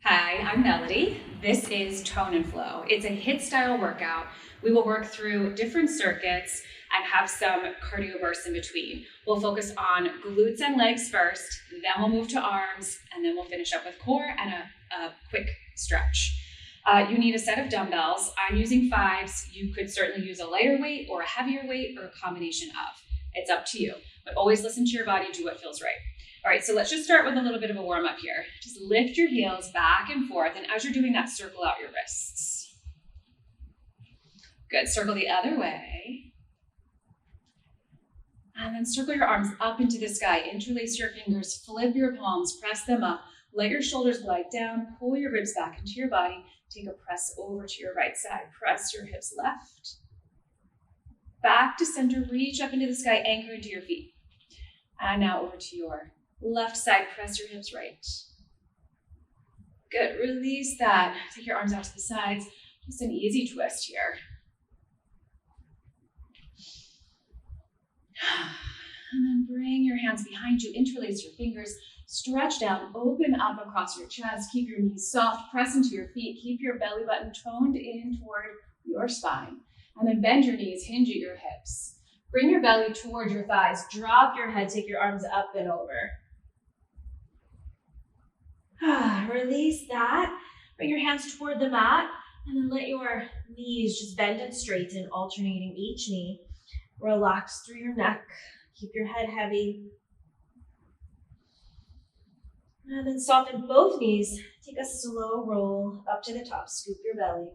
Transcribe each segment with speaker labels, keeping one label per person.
Speaker 1: Hi, I'm Melody. This is Tone and Flow. It's a HIIT style workout. We will work through different circuits and have some cardio bursts in between. We'll focus on glutes and legs first, then we'll move to arms, and then we'll finish up with core and a quick stretch. You need a set of dumbbells. I'm using 5s. You could certainly use a lighter weight or a heavier weight or a combination of. It's up to you, but always listen to your body, do what feels right. All right, so let's just start with a little bit of a warm up here. Just lift your heels back and forth, and as you're doing that, circle out your wrists. Good, circle the other way. And then circle your arms up into the sky. Interlace your fingers, flip your palms, press them up. Let your shoulders glide down, pull your ribs back into your body. Take a press over to your right side. Press your hips left. Back to center, reach up into the sky, anchor into your feet. And now over to your left side, press your hips right. Good, release that. Take your arms out to the sides. Just an easy twist here. And then bring your hands behind you, interlace your fingers, stretch down, open up across your chest, keep your knees soft, press into your feet, keep your belly button toned in toward your spine. And then bend your knees, hinge at your hips. Bring your belly toward your thighs, drop your head, take your arms up and over. Release that, bring your hands toward the mat, and then let your knees just bend and straighten, alternating each knee. Relax through your neck, keep your head heavy. And then soften both knees, take a slow roll up to the top, scoop your belly.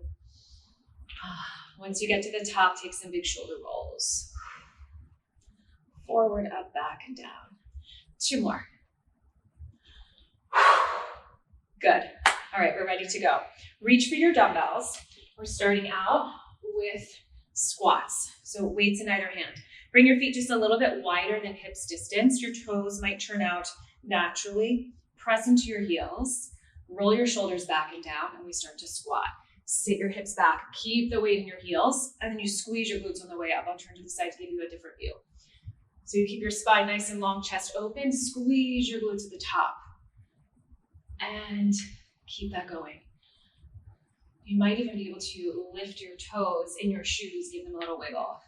Speaker 1: Once you get to the top, take some big shoulder rolls. Forward, up, back, and down. 2 more. Good. All right, we're ready to go. Reach for your dumbbells. We're starting out with squats. So weights in either hand. Bring your feet just a little bit wider than hips distance. Your toes might turn out naturally. Press into your heels. Roll your shoulders back and down, and we start to squat. Sit your hips back. Keep the weight in your heels, and then you squeeze your glutes on the way up. I'll turn to the side to give you a different view. So you keep your spine nice and long, chest open. Squeeze your glutes at the top. And keep that going. You might even be able to lift your toes in your shoes, give them a little wiggle.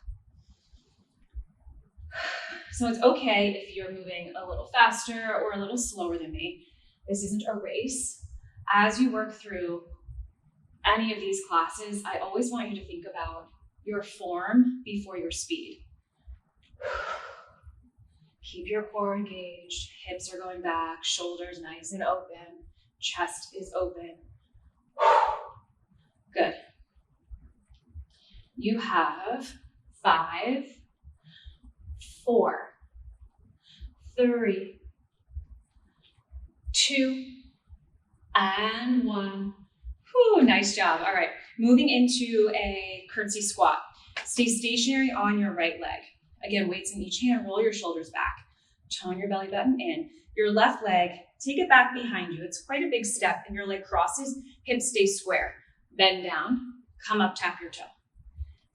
Speaker 1: So it's okay if you're moving a little faster or a little slower than me. This isn't a race. As you work through any of these classes, I always want you to think about your form before your speed. Keep your core engaged, hips are going back, shoulders nice and open, chest is open. Good. You have 5, 4, 3, 2, and 1. Whew, nice job. All right, moving into a curtsy squat. Stay stationary on your right leg. Again, weights in each hand, roll your shoulders back. Tone your belly button in. Your left leg, take it back behind you. It's quite a big step, and your leg crosses, hips stay square. Bend down, come up, tap your toe.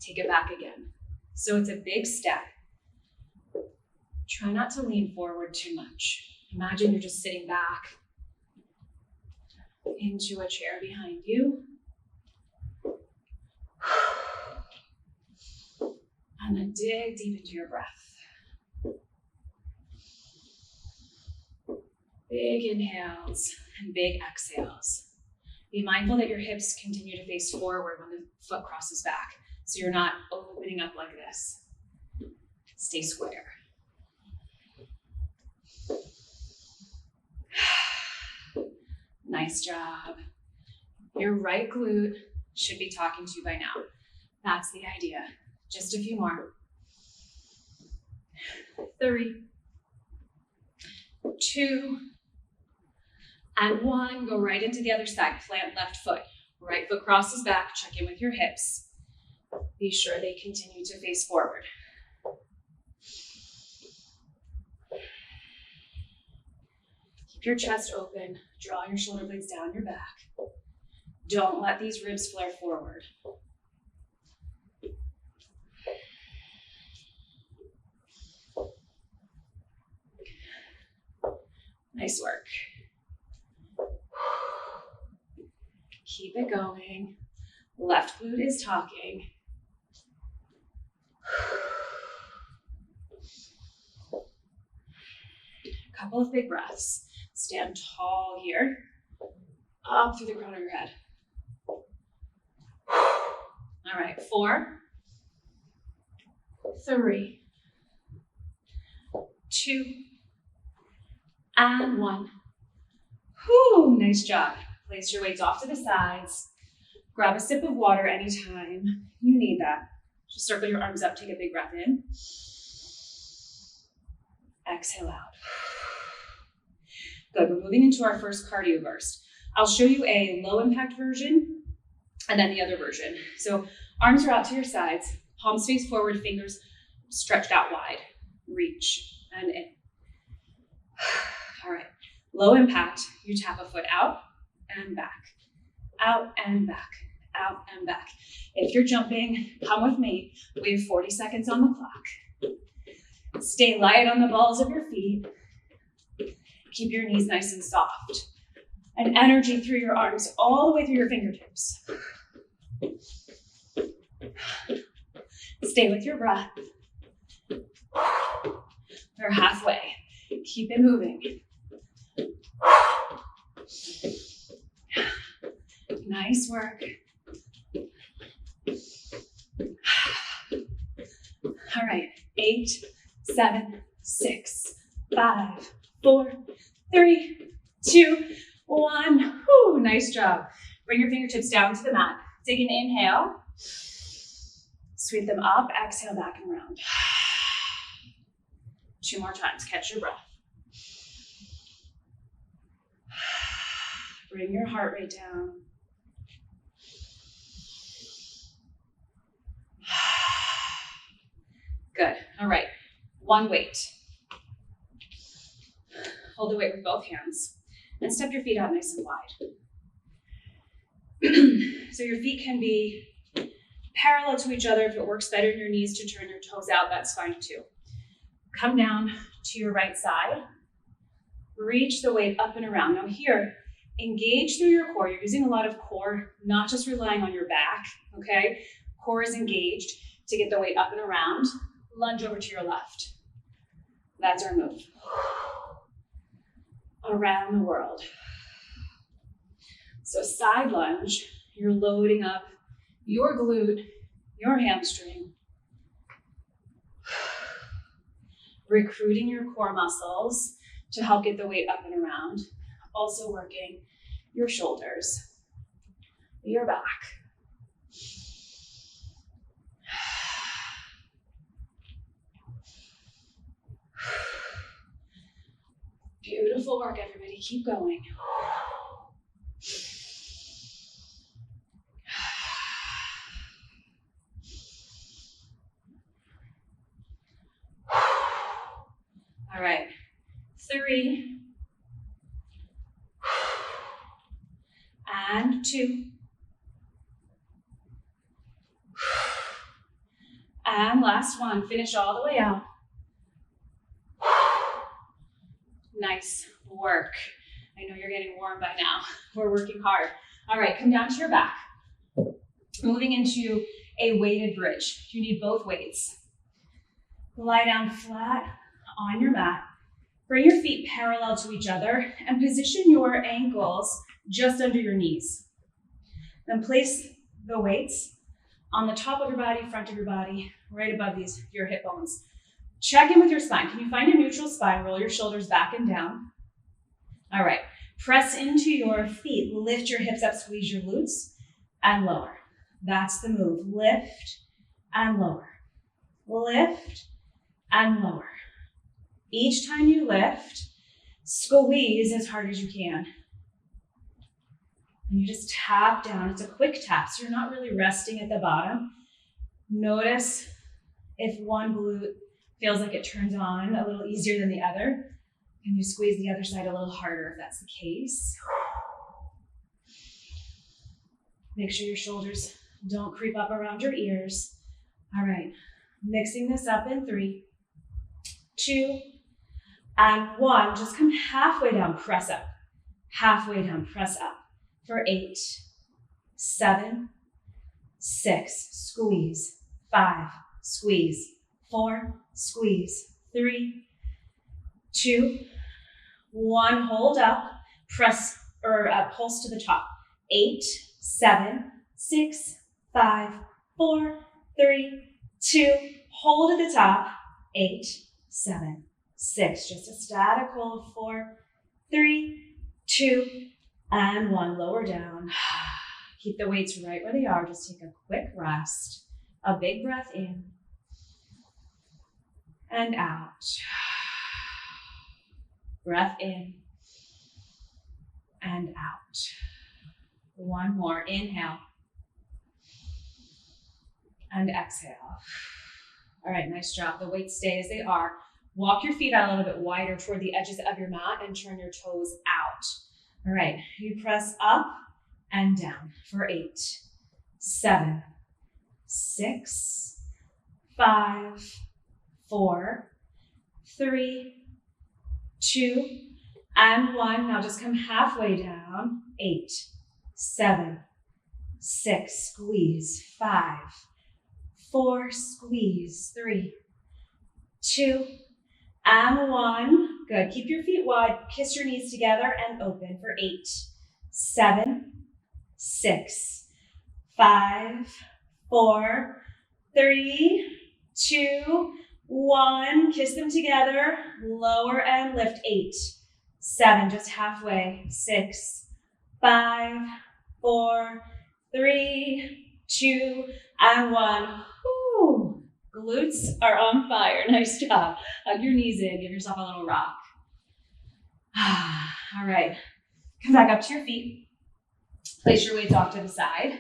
Speaker 1: Take it back again. So it's a big step. Try not to lean forward too much. Imagine you're just sitting back into a chair behind you. And then dig deep into your breath. Big inhales and big exhales. Be mindful that your hips continue to face forward when the foot crosses back, so you're not opening up like this. Stay square. Nice job. Your right glute should be talking to you by now. That's the idea. Just a few more. 3, 2, and 1. Go right into the other side. Plant left foot. Right foot crosses back. Check in with your hips. Be sure they continue to face forward. Keep your chest open. Draw your shoulder blades down your back. Don't let these ribs flare forward. Nice work. Keep it going. Left glute is talking. Couple of big breaths. Stand tall here. Up through the crown of your head. All right, 4, 3, 2, and 1. Whew, nice job. Place your weights off to the sides. Grab a sip of water anytime you need that. Just circle your arms up, take a big breath in. Exhale out. Good, we're moving into our first cardio burst. I'll show you a low impact version and then the other version. So arms are out to your sides, palms face forward, fingers stretched out wide. Reach and in. All right, low impact, you tap a foot out and back, out and back, out and back. If you're jumping, come with me. We have 40 seconds on the clock. Stay light on the balls of your feet. Keep your knees nice and soft. And energy through your arms, all the way through your fingertips. Stay with your breath. We're halfway. Keep it moving. Nice work. All right, 8, 7, 6, 5, 4, 3, 2, 1. Whew, nice job. Bring your fingertips down to the mat. Take an inhale. Sweep them up. Exhale back and around. 2 more times. Catch your breath. Bring your heart rate down. Good. All right. 1 weight. Hold the weight with both hands and step your feet out nice and wide. So your feet can be parallel to each other. If it works better in your knees to turn your toes out, that's fine too. Come down to your right side. Reach the weight up and around. Now here, engage through your core. You're using a lot of core, not just relying on your back, okay? Core is engaged to get the weight up and around. Lunge over to your left. That's our move. Around the world. So side lunge, you're loading up your glute, your hamstring, recruiting your core muscles to help get the weight up and around. Also working your shoulders, your back. Beautiful work, everybody. Keep going. All right. 3. And 2. And last one. Finish all the way out. Nice work. I know you're getting warm by now. We're working hard. All right, come down to your back. Moving into a weighted bridge. You need both weights. Lie down flat on your mat. Bring your feet parallel to each other and position your ankles just under your knees. Then place the weights on the top of your body, front of your body, right above your hip bones. Check in with your spine. Can you find a neutral spine? Roll your shoulders back and down. All right. Press into your feet. Lift your hips up, squeeze your glutes, and lower. That's the move. Lift and lower. Lift and lower. Each time you lift, squeeze as hard as you can. And you just tap down. It's a quick tap, so you're not really resting at the bottom. Notice if one glute feels like it turns on a little easier than the other. And you squeeze the other side a little harder if that's the case. Make sure your shoulders don't creep up around your ears. All right, mixing this up in 3, 2, and 1. Just come halfway down, press up. Halfway down, press up for 8, 7, 6, squeeze, 5, squeeze, 4, squeeze, 3, 2, 1, hold up, press or pulse to the top. 8, 7, 6, 5, 4, 3, 2, hold at the top. 8, 7, 6, just a static hold. 4, 3, 2, and 1, lower down. Keep the weights right where they are. Just take a quick rest. A big breath in and out. Breath in and out. One more. Inhale and exhale. All right, nice job. The weights stay as they are. Walk your feet out a little bit wider toward the edges of your mat and turn your toes out. All right, you press up and down for 8, 7, 6, 5, 4, 3, 2, and 1. Now just come halfway down. 8, 7, 6, squeeze. 5, 4, squeeze. 3, 2, and 1. Good. Keep your feet wide. Kiss your knees together and open for 8, 7, 6, 5, 4, 3, 2, 1. Kiss them together. Lower and lift. 8, 7, just halfway. 6, 5, 4, 3, 2, and 1. Whew. Glutes are on fire. Nice job. Hug your knees in. Give yourself a little rock. All right. Come back up to your feet. Place your weights off to the side.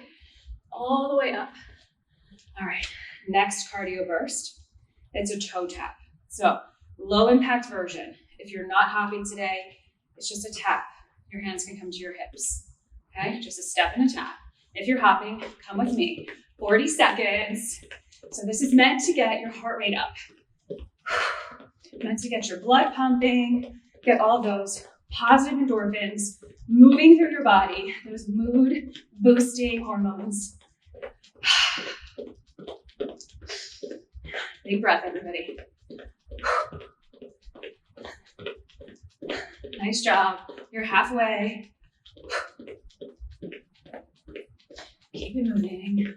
Speaker 1: All the way up. All right. Next cardio burst. It's a toe tap. So low impact version. If you're not hopping today, it's just a tap. Your hands can come to your hips. Okay? Just a step and a tap. If you're hopping, come with me. 40 seconds. So this is meant to get your heart rate up. Meant to get your blood pumping, get all those positive endorphins moving through your body, those mood boosting hormones. Big breath, everybody. Nice job. You're halfway. Keep it moving.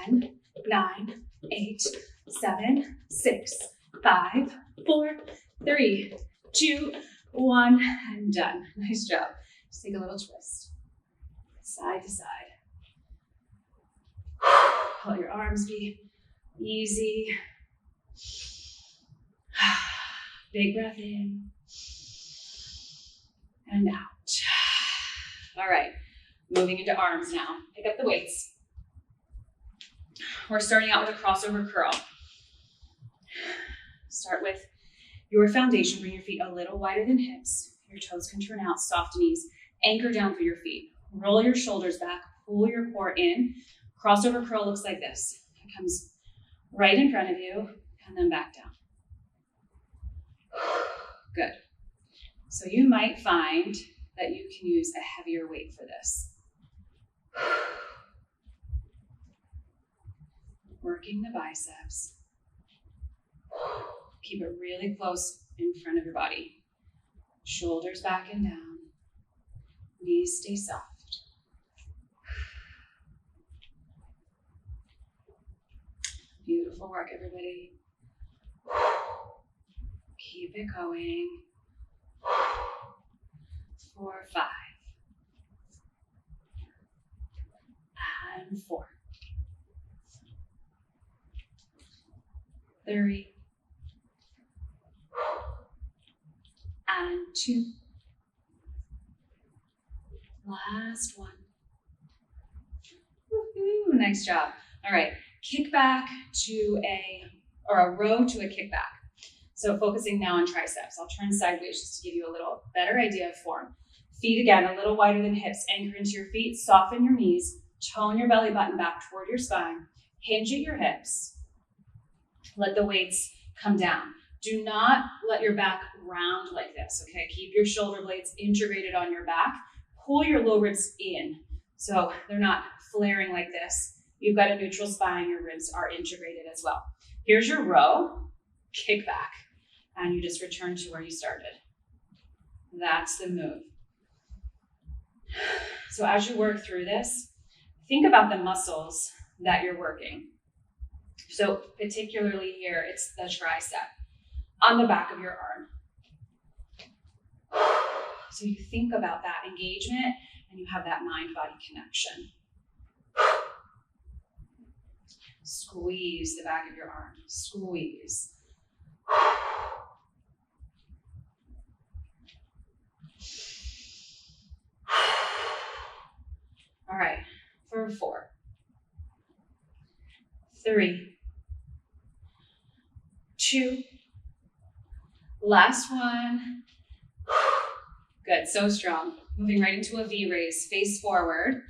Speaker 1: 10, 9, 8, 7, 6, 5, 4, 3, 2, 1, and done. Nice job. Just take a little twist. Side to side. Let your arms be easy. Big breath in and out. All right, moving into arms now. Pick up the weights. We're starting out with a crossover curl. Start with your foundation. Bring your feet a little wider than hips. Your toes can turn out, soft knees. Anchor down through your feet. Roll your shoulders back, pull your core in. Crossover curl looks like this. It comes right in front of you and then back down. Good. So you might find that you can use a heavier weight for this. Working the biceps. Keep it really close in front of your body. Shoulders back and down. Knees stay soft. Beautiful work, everybody. Keep it going. 4, 5. And 4. 3. And 2. Last one. Woohoo, nice job. All right, kick back to a row to a kickback. So focusing now on triceps. I'll turn sideways just to give you a little better idea of form. Feet again, a little wider than hips. Anchor into your feet, soften your knees, tone your belly button back toward your spine, hinge at your hips. Let the weights come down. Do not let your back round like this, okay? Keep your shoulder blades integrated on your back. Pull your low ribs in so they're not flaring like this. You've got a neutral spine, your ribs are integrated as well. Here's your row, kick back, and you just return to where you started. That's the move. So as you work through this, think about the muscles that you're working. So particularly here, it's the tricep on the back of your arm. So you think about that engagement and you have that mind-body connection. Squeeze the back of your arm, squeeze. All right, for 4, 3, 2, last one. Good, so strong. Moving right into a V raise, face forward.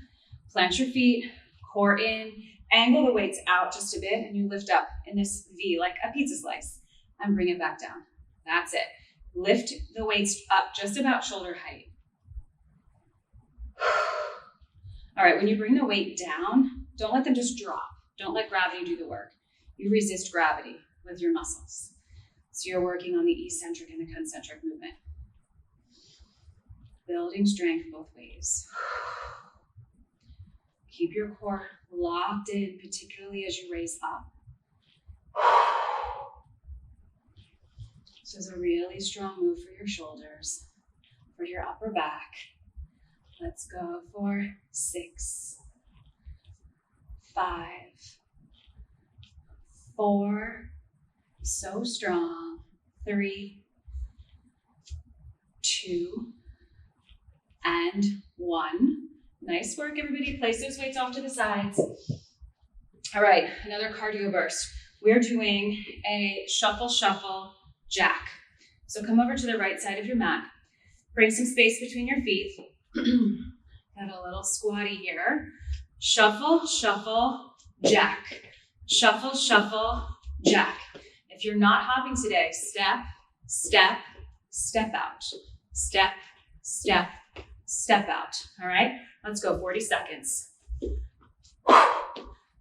Speaker 1: Plant your feet, core in, angle the weights out just a bit, and you lift up in this V like a pizza slice and bring it back down. That's it. Lift the weights up just about shoulder height. All right, when you bring the weight down, don't let them just drop. Don't let gravity do the work. You resist gravity with your muscles. So you're working on the eccentric and the concentric movement. Building strength both ways. Keep your core locked in, particularly as you raise up. This is a really strong move for your shoulders, for your upper back. Let's go for 6, 5, 4, so strong, 3, 2, and 1. Nice work, everybody. Place those weights off to the sides. All right, another cardio burst. We're doing a shuffle, shuffle, jack. So come over to the right side of your mat. Bring some space between your feet. Got a little squatty here. Shuffle, shuffle, jack. Shuffle, shuffle, jack. If you're not hopping today, step, step, step out. Step, step, step out. All right, let's go 40 seconds.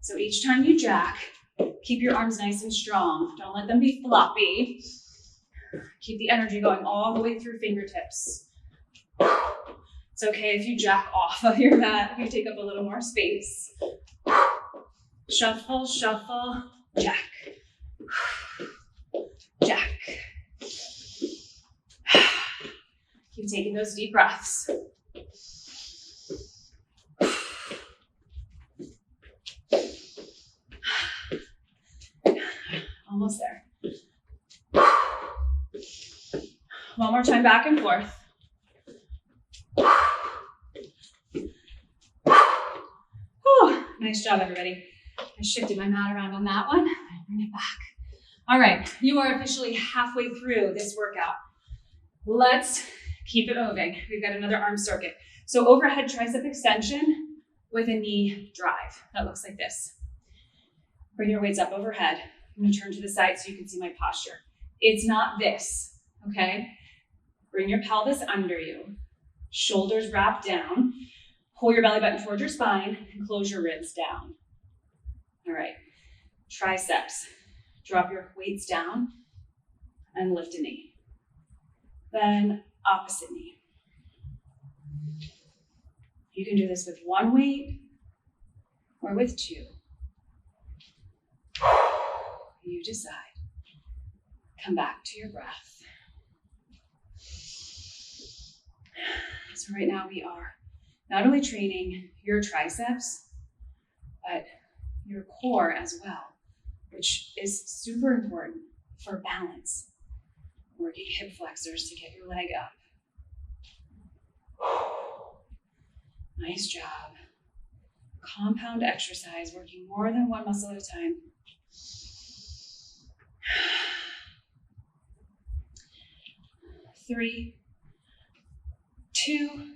Speaker 1: So each time you jack, keep your arms nice and strong. Don't let them be floppy. Keep the energy going all the way through fingertips. It's okay if you jack off of your mat, if you take up a little more space. Shuffle, shuffle, jack. Jack. Keep taking those deep breaths. Almost there. One more time, back and forth. Whew, nice job, everybody. I shifted my mat around on that one. Bring it back. All right, you are officially halfway through this workout. Let's keep it moving. We've got another arm circuit. So overhead tricep extension with a knee drive. That looks like this. Bring your weights up overhead. I'm gonna turn to the side so you can see my posture. It's not this, okay? Bring your pelvis under you. Shoulders wrap down. Pull your belly button towards your spine and close your ribs down. All right, triceps. Drop your weights down and lift a knee. Then opposite knee. You can do this with one weight or with 2. You decide. Come back to your breath. So right now we are not only training your triceps, but your core as well, which is super important for balance. Working hip flexors to get your leg up. Nice job. Compound exercise, working more than one muscle at a time. 3, 2,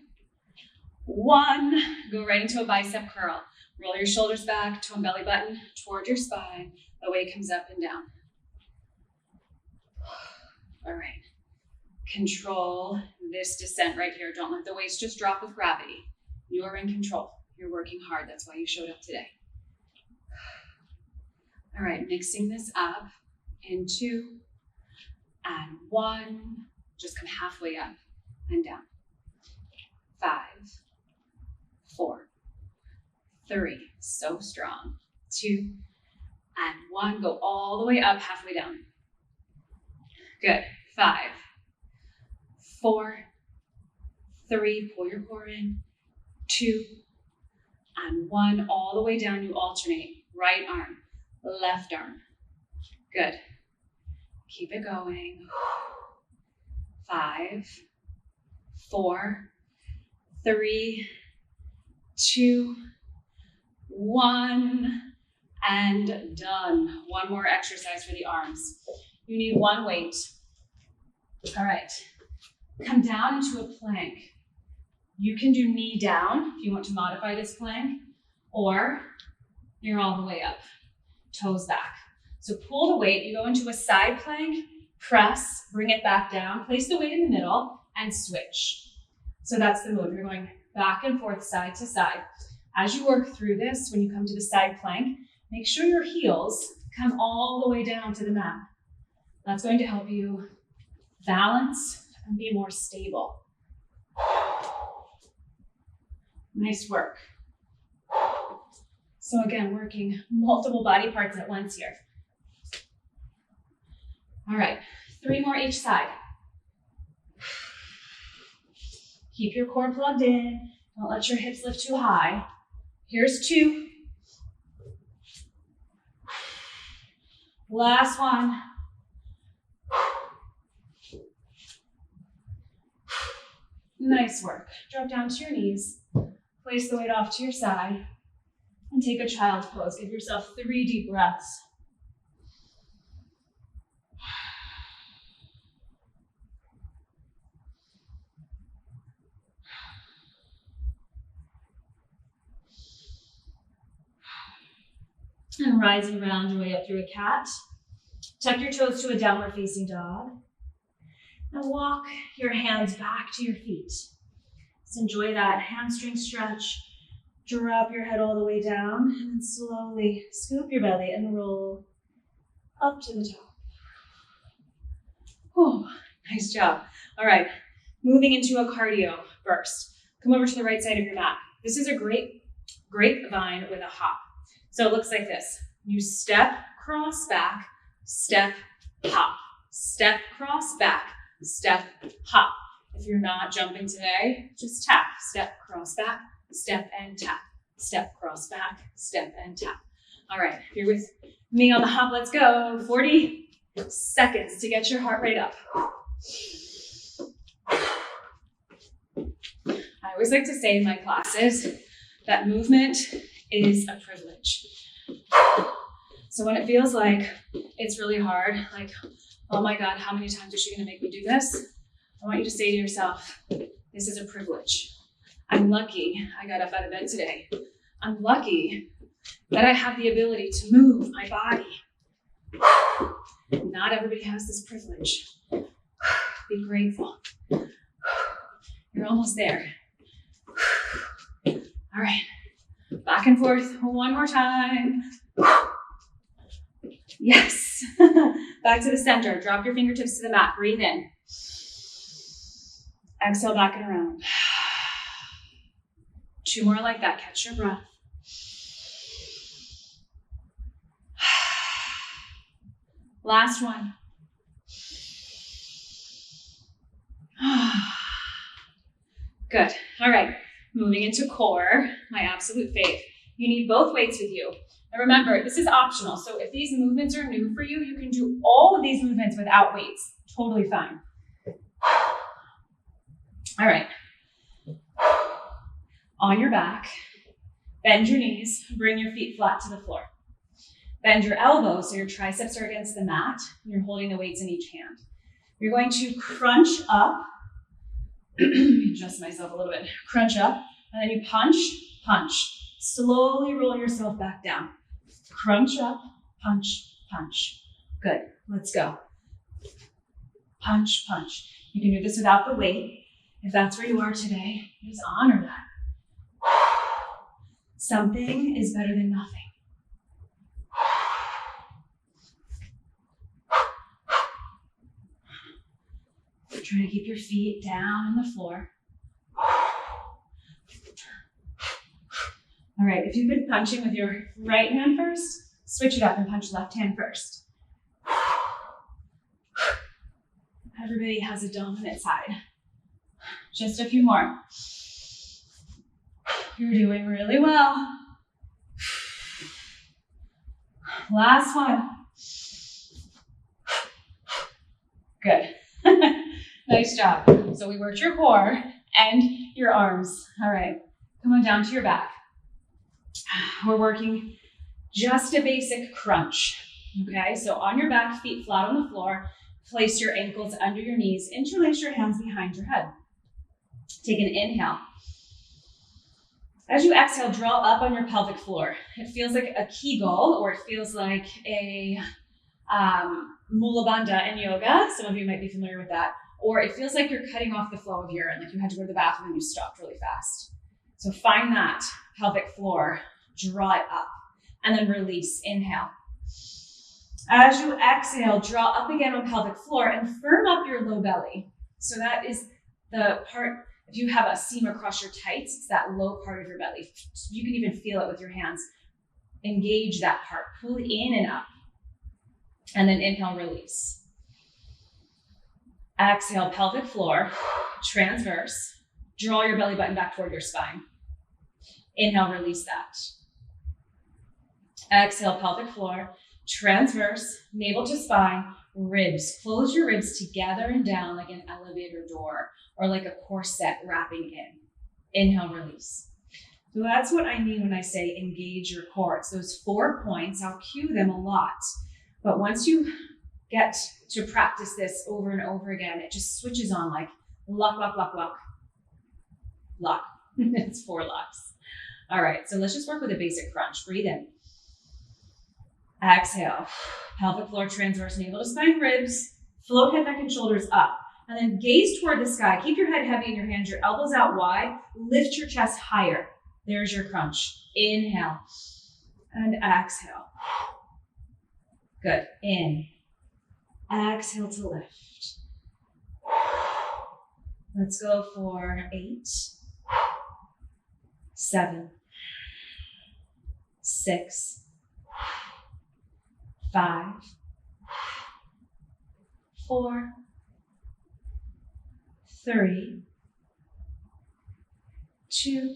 Speaker 1: 1. Go right into a bicep curl. Roll your shoulders back, tone belly button toward your spine. The weight comes up and down.
Speaker 2: All right. Control this descent right here. Don't let the weights just drop with gravity. You are in control. You're working hard. That's why you showed up today. All right, mixing this up in 2 and 1. Just come halfway up and down. 5, 4, 3. So strong. 2 and 1. Go all the way up, halfway down. Good. 5, 4, 3. Pull your core in. 2 and 1. All the way down. You alternate. Right arm, left arm. Good. Keep it going. 5, 4, 3, 2, 1, and done. One more exercise for the arms. You need one weight. All right. Come down into a plank. You can do knee down if you want to modify this plank, or you're all the way up, toes back. So pull the weight, you go into a side plank, press, bring it back down, place the weight in the middle, and switch. So that's the move. You're going back and forth, side to side. As you work through this, when you come to the side plank, make sure your heels come all the way down to the mat. That's going to help you balance and be more stable. Nice work. So again, working multiple body parts at once here. All right, 3 more each side. Keep your core plugged in. Don't let your hips lift too high. Here's 2. Last one. Nice work. Drop down to your knees. Place the weight off to your side. And take a child's pose. Give yourself 3 deep breaths. And rising around your way up through a cat. Tuck your toes to a downward facing dog. And walk your hands back to your feet. Just enjoy that hamstring stretch. Drop your head all the way down and then slowly scoop your belly and roll up to the top. Oh, nice job. All right, moving into a cardio burst. Come over to the right side of your mat. This is a grapevine with a hop. So it looks like this. You step, cross, back, step, hop. Step, cross, back, step, hop. If you're not jumping today, just tap. Step, cross, back, step, and tap. Step, cross, back, step, and tap. All right, if you're with me on the hop, let's go. 40 seconds to get your heart rate up. I always like to say in my classes that movement is a privilege. So when it feels like it's really hard, like, oh my God, how many times is she gonna make me do this? I want you to say to yourself, this is a privilege. I'm lucky I got up out of bed today. I'm lucky that I have the ability to move my body. Not everybody has this privilege. Be grateful. You're almost there. All right, back and forth one more time. Yes. Back to the center. Drop your fingertips to the mat. Breathe in. Exhale back and around. 2 more like that. Catch your breath. Last one. Good. All right. Moving into core, my absolute fave. You need both weights with you. And remember, this is optional. So if these movements are new for you, you can do all of these movements without weights. Totally fine. All right. On your back, bend your knees, bring your feet flat to the floor. Bend your elbows so your triceps are against the mat, and you're holding the weights in each hand. You're going to crunch up. Let me adjust myself a little bit. Crunch up, and then you punch, punch. Slowly roll yourself back down. Crunch up, punch, punch. Good, let's go.
Speaker 1: punch, punch. You can do this without the weight. If that's where you are today, just honor that. Something is better than nothing. Try to keep your feet down on the floor. All right, if you've been punching with your right hand first, switch it up and punch left hand first. Everybody has a dominant side. Just a few more. You're doing really well. Last one. Good. Nice job. So we worked your core and your arms. All right, come on down to your back. We're working just a basic crunch. Okay, so on your back, feet flat on the floor, place your ankles under your knees, interlace your hands behind your head. Take an inhale. As you exhale, draw up on your pelvic floor. It feels like a Kegel, or it feels like a Mula Bandha in yoga. Some of you might be familiar with that. Or it feels like you're cutting off the flow of urine, like you had to go to the bathroom and you stopped really fast. So find that pelvic floor, draw it up, and then release, inhale. As you exhale, draw up again on pelvic floor and firm up your low belly. So that is the part, if you have a seam across your tights, it's that low part of your belly. You can even feel it with your hands. Engage that part, pull in and up. And then inhale, release. Exhale, pelvic floor, transverse. Draw your belly button back toward your spine. Inhale, release that. Exhale, pelvic floor, transverse, navel to spine, ribs. Close your ribs together and down like an elevator door or like a corset wrapping in. Inhale, release. So that's what I mean when I say engage your core. It's those 4 points. I'll cue them a lot. But once you get to practice this over and over again, it just switches on like lock, lock, lock, lock, lock. It's 4 locks. All right, so let's just work with a basic crunch. Breathe in. Exhale. Pelvic floor, transverse, navel to spine, ribs. Float head, neck, and shoulders up. And then gaze toward the sky. Keep your head heavy in your hands, your elbows out wide. Lift your chest higher. There's your crunch. Inhale and exhale. Good. In. Exhale to lift. Let's go for 8, 7, 6, 5, 4, 3, 2,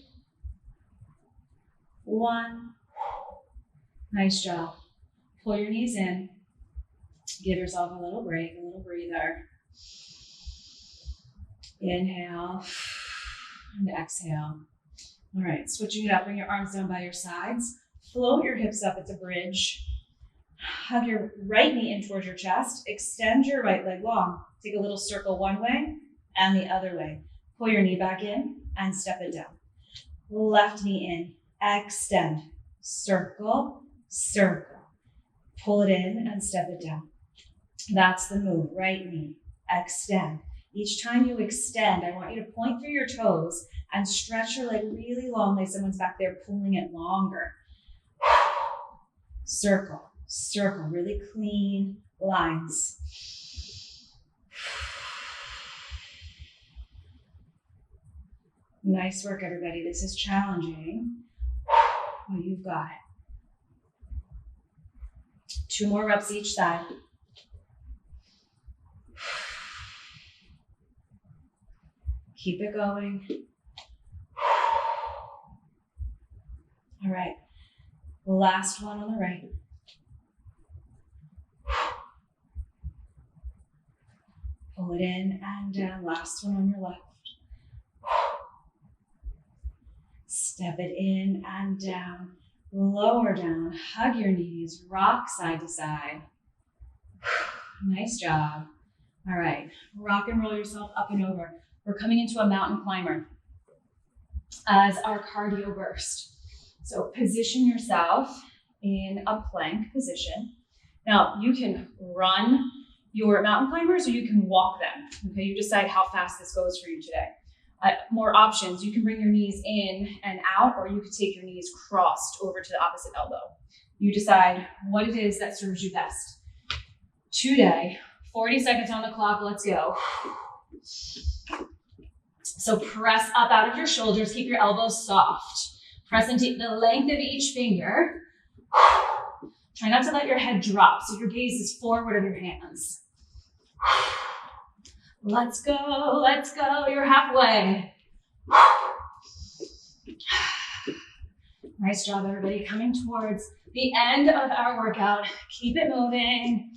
Speaker 1: 1. Nice job. Pull your knees in. Give yourself a little break, a little breather. Inhale and exhale. All right, switching it up. Bring your arms down by your sides. Float your hips up. It's a bridge. Hug your right knee in towards your chest. Extend your right leg long. Take a little circle one way and the other way. Pull your knee back in and step it down. Left knee in. Extend. Circle, circle. Pull it in and step it down. That's the move. Right knee. Extend. Each time you extend, I want you to point through your toes and stretch your leg really long, like someone's back there pulling it longer. Circle, circle, really clean lines. Nice work, everybody. This is challenging. Oh, you've got it. 2 more reps each side. Keep it going. All right. Last one on the right. Pull it in and down. Last one on your left. Step it in and down. Lower down. Hug your knees. Rock side to side. Nice job. All right. Rock and roll yourself up and over. We're coming into a mountain climber as our cardio burst. So position yourself in a plank position. Now you can run
Speaker 2: your mountain climbers or you can walk them. Okay, you decide how fast this goes for you today. More options, you can bring your knees in and out, or you could take your knees crossed over to the opposite elbow. You decide what it is that serves you best. Today, 40 seconds on the clock, let's go. So press up out of your shoulders, keep your elbows soft. Press into the length of each finger. Try not to let your head drop, so your gaze is forward of your hands. Let's go, you're halfway. Nice job, everybody. Coming towards the end of our workout. Keep it moving.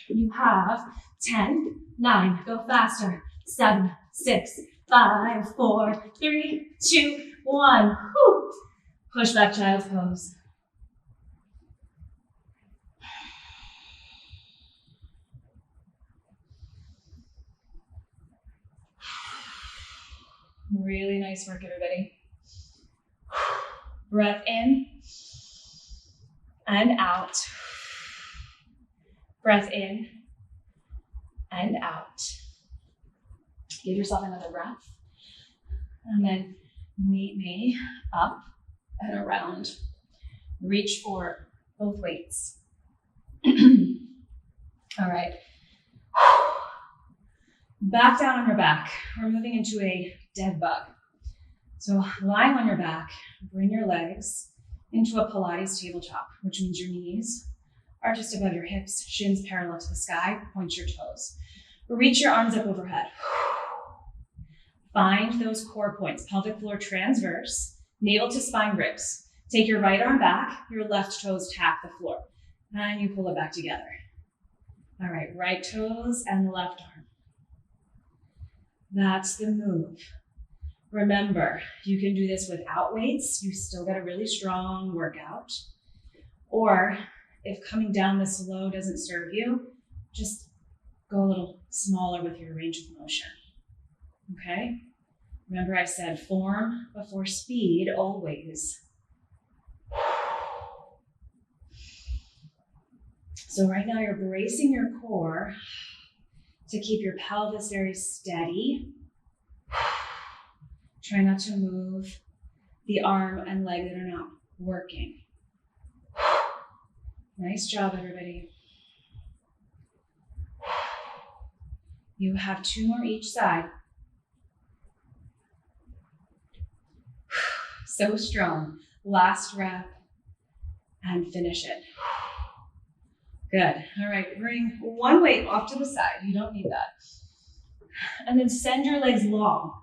Speaker 2: You have 10, 9, go faster, 7, 6, 5, 4, 3, 2, 1. Whew. Push back child's pose. Really nice work, everybody. Breath in and out. Breath in and out. Give yourself another breath. And then meet me up and around. Reach for both weights. All right. Back down on your back. We're moving into a dead bug. So lying on your back, bring your legs into a Pilates tabletop, which means your knees are just above your hips, shins parallel to the sky, point your toes. Reach your arms up overhead. Find those core points, pelvic floor transverse, navel to spine ribs. Take your right arm back, your left toes tap the floor, and you pull it back together. All right, right toes and the left arm. That's the move. Remember, you can do this without weights. You still get a really strong workout. Or if coming down this low doesn't serve you, just go a little smaller with your range of motion. Okay? Remember I said form before speed always. So right now you're bracing your core to keep your pelvis very steady. Try not to move the arm and leg that are not working. Nice job, everybody. You have 2 more each side. So strong. Last rep and finish it. Good. All right, bring one weight off to the side. You don't need that. And then send your legs long.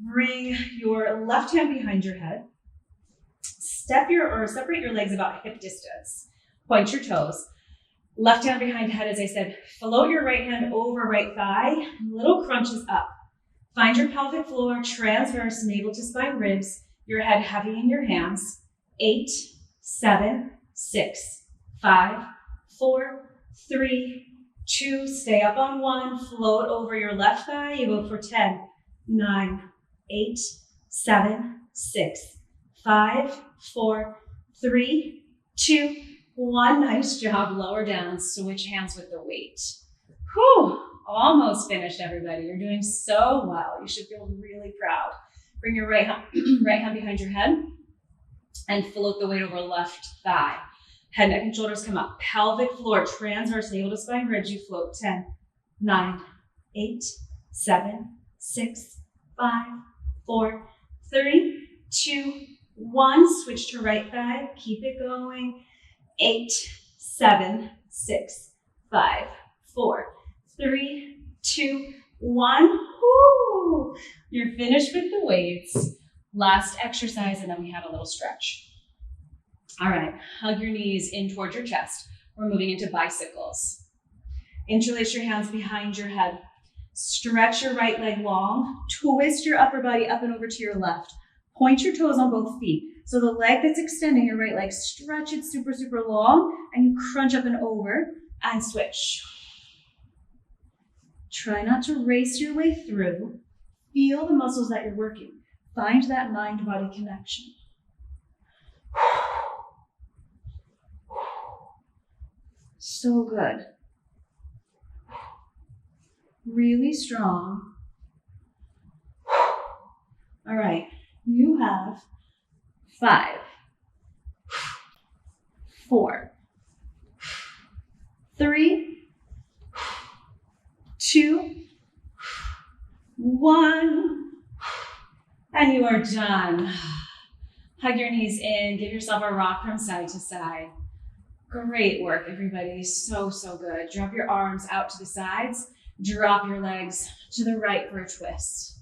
Speaker 2: Bring your left hand behind your head. Separate your legs about hip distance. Point your toes. Left hand behind head, as I said, float your right hand over right thigh. Little crunches up. Find your pelvic floor, transverse, navel to spine ribs. Your head heavy in your hands. 8, 7, 6, 5, 4, 3, 2. Stay up on 1. Float over your left thigh. You go for 10, 9, 8, 7, 6, 5, 4, 3, 2, 1. Nice job. Lower down. Switch hands with the weight. Whew. Almost finished, everybody. You're doing so well. You should feel really proud. Bring your right hand behind your head and float the weight over left thigh. Head, neck, and shoulders come up. Pelvic floor, transverse, navel to spine ribs. You float. 10, 9, 8, 7, 6, 5, 4, 3, 2, 1. Switch to right thigh. Keep it going. 8, 7, 6, 5, 4, 3, 2, 1. Woo! You're finished with the weights. Last exercise, and then we have a little stretch. All right, hug your knees in towards your chest. We're moving into bicycles. Interlace your hands behind your head. Stretch your right leg long. Twist your upper body up and over to your left. Point your toes on both feet. So the leg that's extending your right leg, stretch it super, super long, and you crunch up and over and switch. Try not to race your way through. Feel the muscles that you're working. Find that mind-body connection. So good. really strong. All right, you have 5, 4, 3, 2, 1, and you are done. Hug your knees in, give yourself a rock from side to side. Great work, everybody. So, so good. Drop your arms out to the sides. Drop your legs to the right for a twist.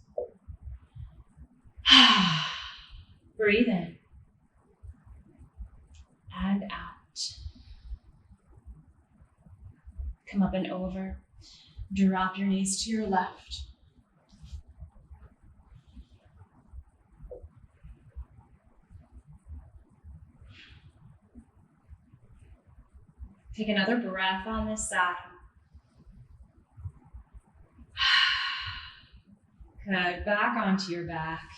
Speaker 2: Breathe in and out. Come up and over. Drop your knees to your left. Take another breath on this side. Good. Back onto your back.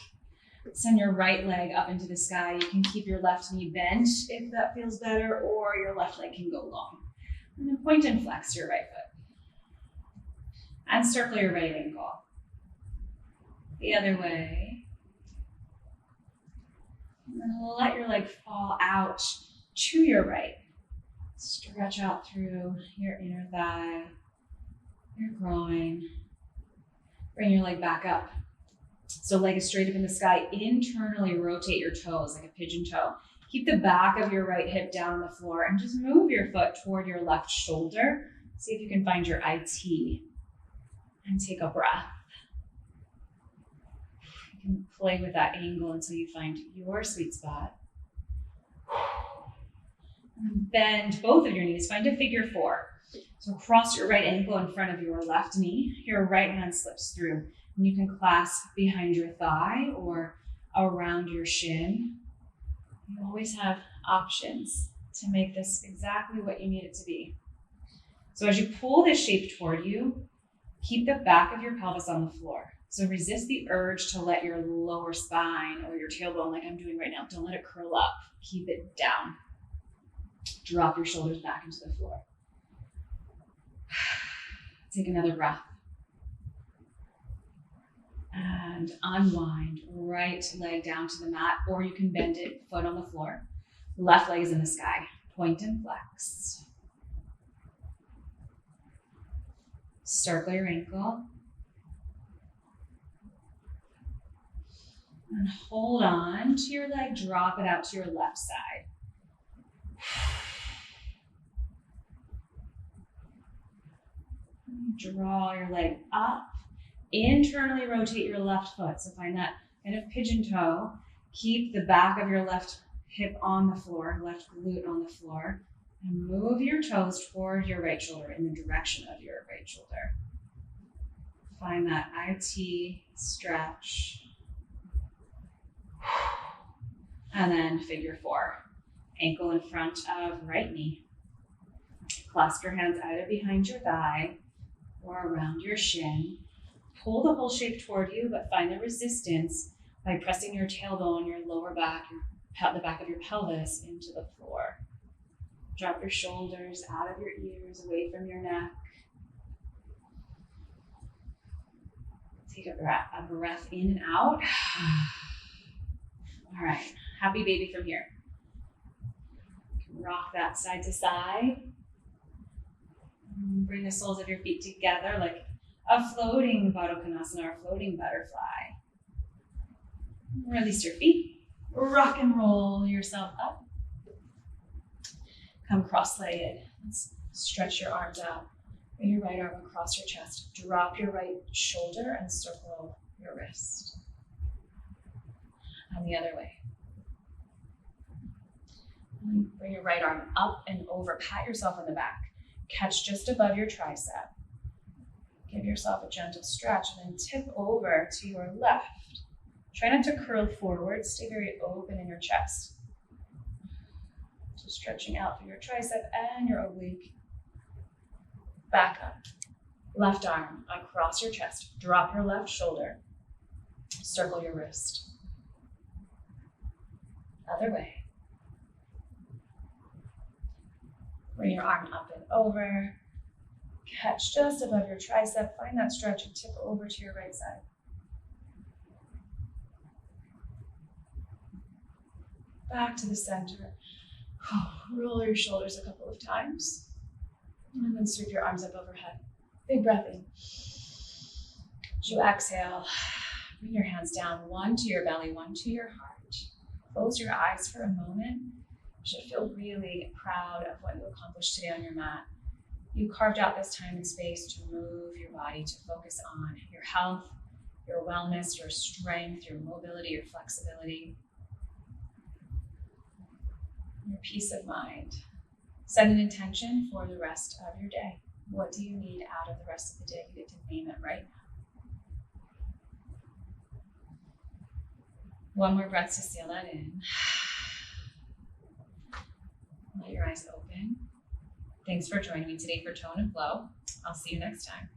Speaker 2: Send your right leg up into the sky. You can keep your left knee bent if that feels better, or your left leg can go long. And then point and flex your right foot. And circle your right ankle. The other way. And then let your leg fall out to your right. Stretch out through your inner thigh, your groin. Bring your leg back up. So leg is straight up in the sky. Internally rotate your toes like a pigeon toe. Keep the back of your right hip down on the floor and just move your foot toward your left shoulder. See if you can find your IT. And take a breath. You can play with that angle until you find your sweet spot. Bend both of your knees, find a figure 4. So cross your right ankle in front of your left knee. Your right hand slips through. And you can clasp behind your thigh or around your shin. You always have options to make this exactly what you need it to be. So as you pull this shape toward you, keep the back of your pelvis on the floor. So resist the urge to let your lower spine or your tailbone, like I'm doing right now, don't let it curl up. Keep it down. Drop your shoulders back into the floor. Take another breath. And unwind. Right leg down to the mat, or you can bend it, foot on the floor. Left leg is in the sky. Point and flex. Circle your ankle. And hold on to your leg, drop it out to your left side. Draw your leg up. Internally rotate your left foot. So find that kind of pigeon toe. Keep the back of your left hip on the floor, left glute on the floor. And move your toes toward your right shoulder in the direction of your right shoulder. Find that IT stretch. And then figure 4. Ankle in front of right knee. Clasp your hands either behind your thigh or around your shin. Pull the whole shape toward you, but find the resistance by pressing your tailbone, your lower back, the back of your pelvis into the floor. Drop your shoulders out of your ears, away from your neck. Take a breath in and out. All right, happy baby from here. Rock that side to side. Bring the soles of your feet together like a floating Baddha Konasana or floating butterfly. Release your feet. Rock and roll yourself up. Come cross-legged. Let's stretch your arms out. Bring your right arm across your chest. Drop your right shoulder and circle your wrist. And the other way. Bring your right arm up and over. Pat yourself on the back. Catch just above your tricep. Give yourself a gentle stretch and then tip over to your left. Try not to curl forward. Stay very open in your chest. So stretching out through your tricep and your oblique. Back up. Left arm across your chest. Drop your left shoulder. Circle your wrist. Other way. Bring your arm up and over.
Speaker 1: Catch just above your tricep. Find that stretch and tip over to your right side. Back to the center. Roll your shoulders a couple of times. And then sweep your arms up overhead. Big breath in. As you exhale, bring your hands down, one to your belly, one to your heart. Close your eyes for a moment. You should feel really proud of what you accomplished today on your mat. You carved out this time and space to move your body, to focus on your health, your wellness, your strength, your mobility, your flexibility, your peace of mind. Set an intention for the rest of your day. What do you need out of the rest of the day? You get to name it right now. One more breath to seal that in. Let your eyes open. Thanks for joining me today for Tone and Flow. I'll see you next time.